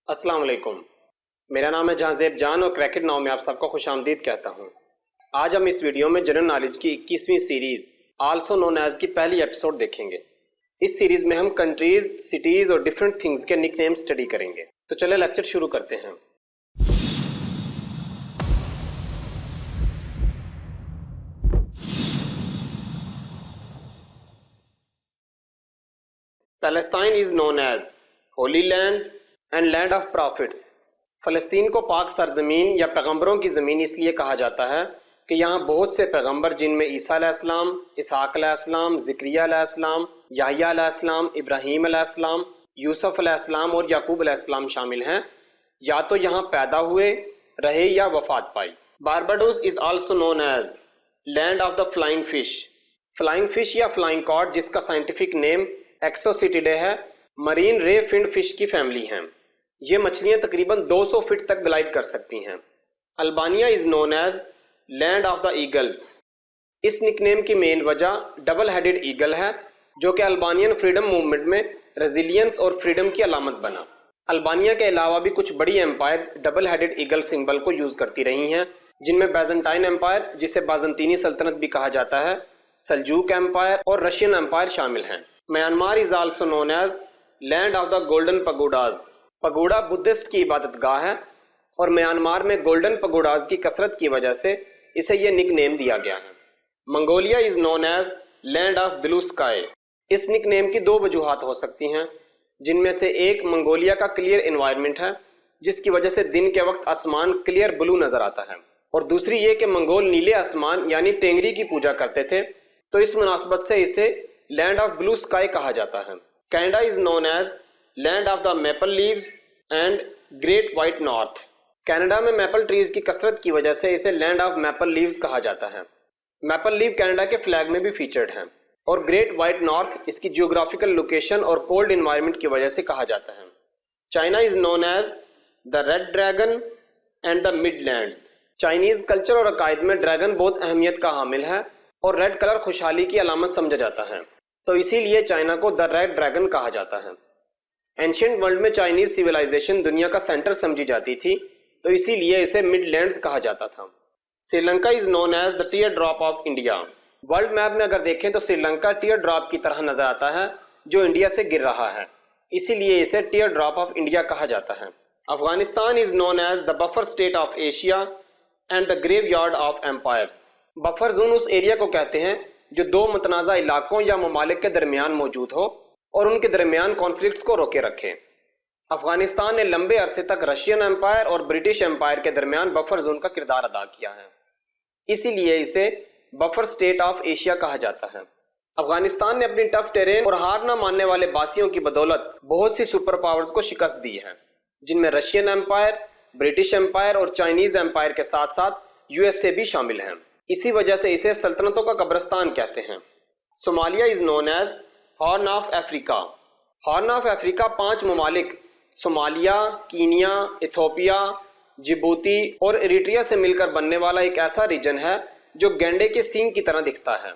السلام علیکم، میرا نام ہے جہاں زیب جان اور کریکٹ ناؤ میں آپ سب کو خوش آمدید کہتا ہوں۔ آج ہم اس ویڈیو میں جنرل نالج کی 21ویں سیریز آلسو نون ایز کی پہلی ایپیسوڈ دیکھیں گے۔ اس سیریز میں ہم کنٹریز، سٹیز اور ڈیفرنٹ تھنگز کے نک نیم اسٹڈی کریں گے۔ تو چلے لیکچر شروع کرتے ہیں۔ Palestine is known as holy land and land of prophets. فلسطین کو پاک سرزمین یا پیغمبروں کی زمین اس لیے کہا جاتا ہے کہ یہاں بہت سے پیغمبر جن میں عیسیٰ علیہ السلام، اسحاق علیہ السلام، زکریا علیہ السلام، یحییٰ علیہ السلام، ابراہیم علیہ السلام، یوسف علیہ السلام اور یعقوب علیہ السلام شامل ہیں، یا تو یہاں پیدا ہوئے، رہے یا وفات پائی۔ Barbados is also known as land of the flying fish. Flying fish یا فلائنگ کاڈ، جس کا سائنٹیفک نیم ایکسوسیٹیڈے ہے، مرین رے فنڈ فش کی فیملی ہیں۔ یہ مچھلیاں تقریباً 200 فٹ تک گلائڈ کر سکتی ہیں۔ Albania is known as land of the eagles. اس نک نیم کی مین وجہ ڈبل ہیڈڈ ایگل ہے، جو کہ البانین فریڈم موومنٹ میں ریزیلینس اور فریڈم کی علامت بنا۔ البانیہ کے علاوہ بھی کچھ بڑی empires double headed eagle symbol کو یوز کرتی رہی ہیں، جن میں بیزنٹائن ایمپائر، جسے بازنطینی سلطنت بھی کہا جاتا ہے، سلجوک ایمپائر اور رشین ایمپائر شامل ہیں۔ Myanmar is also known as land of the golden pagodas. Pagoda Buddhist کی عبادت گاہ ہے اور میانمار میں گولڈن پگوڈاز کی کثرت کی وجہ سے اسے یہ نک نیم دیا گیا ہے۔ Mongolia is known as land of blue sky. اس نک نیم کی 2 وجوہات ہو سکتی ہیں، جن میں سے ایک منگولیا کا کلیئر انوائرمنٹ ہے، جس کی وجہ سے دن کے وقت آسمان کلیئر بلو نظر آتا ہے، اور دوسری یہ کہ منگول نیلے آسمان یعنی ٹینگری کی پوجا کرتے تھے، تو اس مناسبت سے اسے لینڈ آف بلو اسکائی کہا جاتا ہے۔ Canada is known as land of the maple leaves and great white north. Canada میں میپل ٹریز کی کثرت کی وجہ سے اسے لینڈ آف میپل لیوز کہا جاتا ہے۔ میپل لیو کینیڈا کے فلیگ میں بھی فیچرڈ ہیں، اور گریٹ وائٹ نارتھ اس کی جیوگرافیکل لوکیشن اور کولڈ انوائرمنٹ کی وجہ سے کہا جاتا ہے۔ China is known as the red dragon and the mid lands. Chinese culture اور عقائد میں ڈریگن بہت اہمیت کا حامل ہے، اور ریڈ کلر خوشحالی کی علامت سمجھا جاتا ہے، تو اسی لیے چائنا کو دا ریڈ ڈریگن کہا جاتا ہے۔ اینشینٹ ورلڈ میں چائنیز سویلائزیشن دنیا کا سینٹر سمجھی جاتی تھی، تو اسی لیے اسے مڈ لینڈز کہا جاتا تھا۔ Sri Lanka is known as the teardrop of India. World map میں اگر دیکھیں تو سری لنکا ٹیئر ڈراپ کی طرح نظر آتا ہے جو انڈیا سے گر رہا ہے، اسی لیے اسے ٹیئر ڈراپ آف انڈیا کہا جاتا ہے۔ Afghanistan is known as the buffer state of Asia and the graveyard of empires. Buffer zone اس ایریا کو کہتے ہیں جو 2 متنازع علاقوں یا ممالک کے درمیان موجود ہو اور ان کے درمیان کانفلکٹس کو روکے رکھے۔ افغانستان نے لمبے عرصے تک رشین ایمپائر اور برٹش ایمپائر کے درمیان بفر زون کا کردار ادا کیا ہے، اسی لیے اسے بفر اسٹیٹ آف ایشیا کہا جاتا ہے۔ افغانستان نے اپنی ٹف ٹیرین اور ہار نہ ماننے والے باسیوں کی بدولت بہت سی سپر پاورز کو شکست دی ہے، جن میں رشین ایمپائر، برٹش ایمپائر اور چائنیز ایمپائر کے ساتھ ساتھ USA بھی شامل ہیں۔ اسی وجہ سے اسے سلطنتوں کا قبرستان کہتے ہیں۔ صومالیہ is known as horn of Africa. Horn of Africa 5 ممالک صومالیہ، کینیا، ایتھوپیا، جبوتی اور ایریٹریا سے مل کر بننے والا ایک ایسا ریجن ہے جو گینڈے کے سینگ کی طرح دکھتا ہے،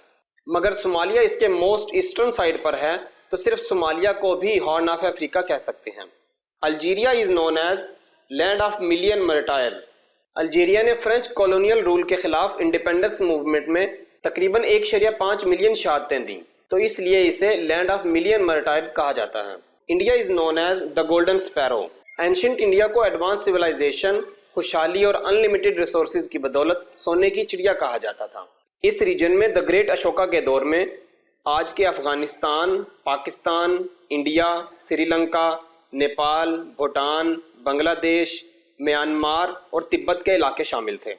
مگر صومالیہ اس کے موسٹ ایسٹرن سائڈ پر ہے، تو صرف صومالیہ کو بھی ہارن آف افریقہ کہہ سکتے ہیں۔ Algeria is known as land of million martyrs. Algeria نے فرینچ کولونیل رول کے خلاف انڈیپینڈنس موومنٹ میں تقریباً 1.5 ملین شہادتیں دیں، تو اس لیے اسے لینڈ آف ملین مرٹائرز کہا جاتا ہے۔ India is known as the golden sparrow. Ancient India کو ایڈوانس سویلائزیشن، خوشحالی اور ان لمیٹڈ ریسورسز کی بدولت سونے کی چڑیا کہا جاتا تھا۔ اس ریجن میں دا گریٹ اشوکا کے دور میں آج کے Afghanistan, Pakistan, India, Sri Lanka, Nepal, Bhutan, Bangladesh, Myanmar اور تبت کے علاقے شامل تھے۔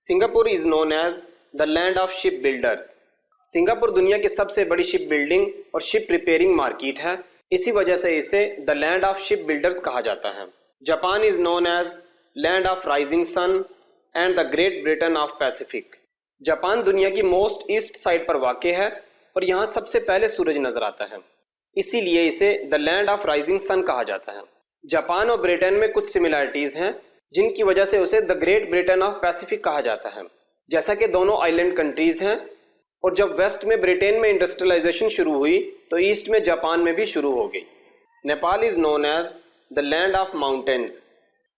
Singapore is known as the land of ship builders. Singapore دنیا کی سب سے بڑی شپ بلڈنگ اور شپ ریپیئرنگ مارکیٹ ہے، اسی وجہ سے اسے the land of ship builders کہا جاتا ہے۔ Japan is known as land of rising sun and the great Britain of Pacific. Japan دنیا کی موسٹ ایسٹ سائڈ پر واقع ہے اور یہاں سب سے پہلے سورج نظر آتا ہے، اسی لیے اسے دا لینڈ آف رائزنگ سن کہا جاتا ہے۔ جاپان اور برٹن میں کچھ سملیرٹیز ہیں جن کی وجہ سے اسے the great Britain of Pacific کہا جاتا ہے، جیسا کہ دونوں آئی لینڈ کنٹریز ہیں، اور جب ویسٹ میں برٹین میں انڈسٹریلائزیشن شروع ہوئی تو ایسٹ میں جاپان میں بھی شروع ہو گئی۔ Nepal is known as the land of mountains.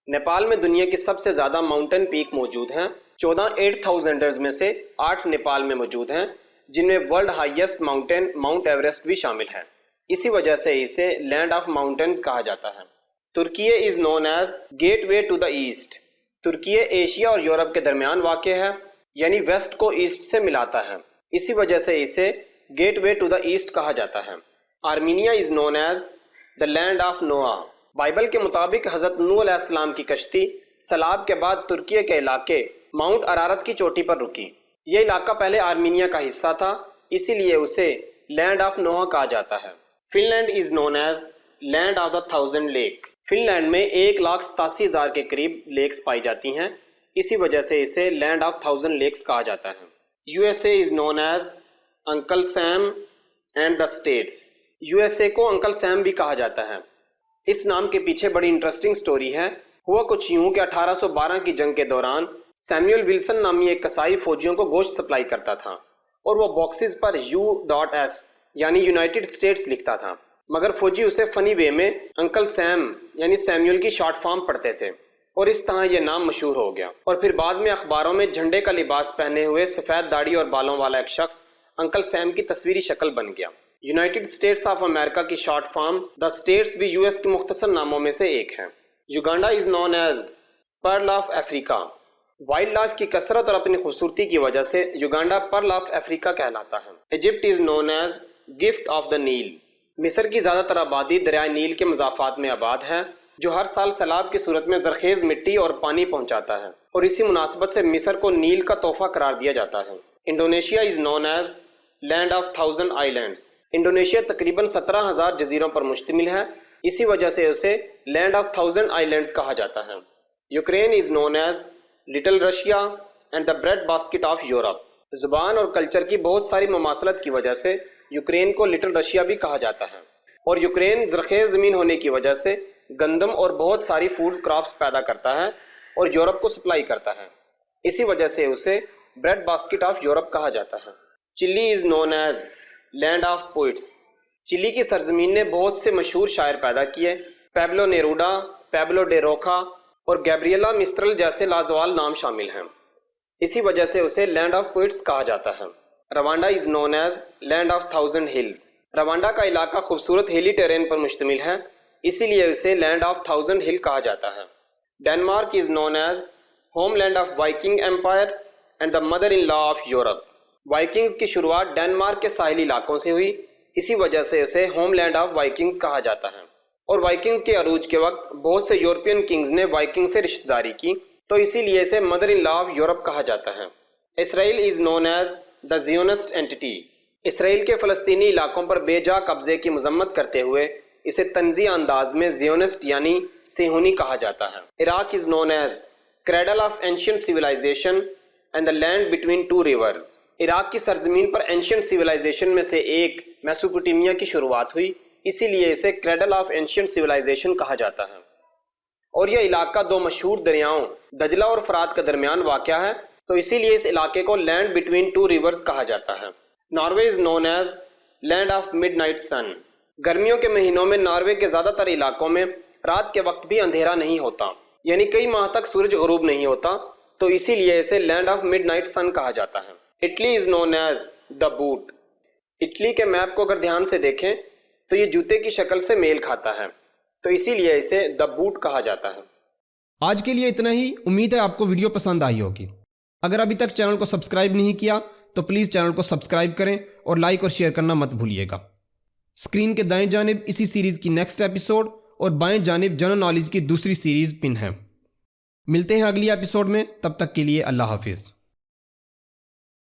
Nepal میں دنیا کی سب سے زیادہ ماؤنٹین پیک موجود ہیں. 14 8,000ers میں سے 8 نیپال میں موجود ہیں، جن میں world highest mountain Mount Everest بھی شامل ہے. اسی وجہ سے اسے لینڈ آف ماؤنٹینز کہا جاتا ہے. ترکیہ is known as gateway to the East. ترکیہ ایشیا اور یورپ کے درمیان واقع ہے، یعنی ویسٹ کو ایسٹ سے ملاتا ہے. اسی وجہ سے اسے gateway to the East کہا جاتا ہے. Armenia is known as the land of Noah. Bible کے مطابق حضرت نوح علیہ السلام کی کشتی سیلاب کے بعد ترکیہ کے علاقے ماؤنٹ ارارت کی چوٹی پر رکی. یہ علاقہ پہلے آرمینیا کا حصہ تھا، اسی لیے اسے لینڈ آف نوآ کہا جاتا ہے. Finland is known as land of the 1000 lake. Finland میں 1,87,000 کے قریب لیکس پائی جاتی ہیں، اسی وجہ سے اسے لینڈ آف 1000 لیکس کہا جاتا ہے. U S A is known as uncle Sam and the states. U S A کو انکل سیم بھی کہا جاتا ہے. اس نام کے پیچھے بڑی انٹرسٹنگ سٹوری ہے. ہوا کچھ یوں کہ 1812 کی جنگ کے دوران سیمیول ولسن نامی ایک کسائی فوجیوں کو گوشت سپلائی کرتا تھا اور وہ باکسز پر U.S یعنی یونائٹڈ اسٹیٹس لکھتا تھا، مگر فوجی اسے فنی وے میں انکل سیم یعنی سیمیول کی شارٹ فارم پڑھتے تھے اور اس طرح یہ نام مشہور ہو گیا. اور پھر بعد میں اخباروں میں جھنڈے کا لباس پہنے ہوئے سفید داڑھی اور بالوں والا ایک شخص انکل سیم کی تصویری شکل بن گیا. یونائٹڈ اسٹیٹس آف امریکہ کی شارٹ فارم دا اسٹیٹس بھی US کے مختصر ناموں میں سے ایک ہے. Uganda is known as pearl of Africa. Wildlife کی کثرت اور اپنی خوبصورتی کی وجہ سے یوگانڈا پرل آف افریقہ کہلاتا ہے. Egypt is known as gift of the Nile. مصر کی زیادہ تر آبادی دریائے نیل کے مضافات میں آباد ہے، جو ہر سال سیلاب کی صورت میں زرخیز مٹی اور پانی پہنچاتا ہے، اور اسی مناسبت سے مصر کو نیل کا تحفہ قرار دیا جاتا ہے. Indonesia is known as land of 1000 islands. Indonesia تقریباً 17,000 جزیروں پر مشتمل ہے، اسی وجہ سے اسے لینڈ آف 1000 آئیلینڈز کہا جاتا ہے. Ukraine is known as little Russia and the bread basket of Europe. زبان اور کلچر کی بہت ساری مماثلت کی وجہ سے یوکرین کو لٹل رشیا بھی کہا جاتا ہے، اور یوکرین زرخیز زمین ہونے کی وجہ سے گندم اور بہت ساری فوڈز کراپس پیدا کرتا ہے اور یورپ کو سپلائی کرتا ہے، اسی وجہ سے اسے بریڈ باسکٹ آف یورپ کہا جاتا ہے. Chile is known as land of poets. Chile کی سرزمین نے بہت سے مشہور شاعر پیدا کیے. پیبلو نیروڈا، پیبلو ڈے روکا اور گیبریلا مسٹرل جیسے لازوال نام شامل ہیں، اسی وجہ سے اسے لینڈ آف پوئٹس کہا جاتا ہے. Rwanda is known as land of 1000 hills. Rwanda کا علاقہ خوبصورت ہیلی ٹیرین پر مشتمل ہے، اسی لیے اسے لینڈ آف 1000 ہل کہا جاتا ہے. Denmark is known as homeland of Viking empire and the mother in law of Europe. Vikings کی شروعات ڈینمارک کے ساحلی علاقوں سے ہوئی، اسی وجہ سے اسے ہوم لینڈ آف وائکنگز کہا جاتا ہے. اور وائکنگز کے عروج کے وقت بہت سے یورپین کنگز نے وائکنگ سے رشتہ داری کی، تو اسی لیے اسے mother in law of Europe کہا جاتا ہے. اسرائیل از نون ایز دا زیونسٹ اینٹی. اسرائیل کے فلسطینی علاقوں پر بے جا قبضے کی مذمت کرتے ہوئے اسے طنزیہ انداز میں زیونسٹ یعنی صہیونی کہا جاتا ہے. Iraq is known as cradle of ancient civilization and the land between two rivers. Iraq کی سرزمین پر اینشینٹ سیولائزیشن میں سے ایک میسوپوٹیمیا کی شروعات ہوئی، اسی لیے اسے کریڈل آف اینشینٹ سیولائزیشن کہا جاتا ہے. اور یہ علاقہ 2 مشہور دریاؤں دجلہ اور فرات کے درمیان واقع ہے، تو اسی لیے اس علاقے کو لینڈ بٹوین 2 ریورز کہا جاتا ہے. Norway is known as land of midnight sun. گرمیوں کے مہینوں میں ناروے کے زیادہ تر علاقوں میں رات کے وقت بھی اندھیرا نہیں ہوتا، یعنی کئی ماہ تک سورج غروب نہیں ہوتا، تو اسی لیے اسے land of midnight sun کہا جاتا ہے. Italy is known as the boot. Italy کے میپ کو اگر دھیان سے دیکھیں تو یہ جوتے کی شکل سے میل کھاتا ہے، تو اسی لیے اسے دا بوٹ کہا جاتا ہے. آج کے لیے اتنا ہی. امید ہے آپ کو ویڈیو پسند آئی ہوگی. اگر ابھی تک چینل کو سبسکرائب نہیں کیا تو پلیز چینل کو سبسکرائب کریں اور لائک اور شیئر کرنا مت بھولیے گا. اسکرین کے دائیں جانب اسی سیریز کی نیکسٹ ایپیسوڈ اور بائیں جانب جنرل نالج کی دوسری سیریز پن ہے. ملتے ہیں اگلی ایپیسوڈ میں، تب تک کے لیے اللہ حافظ.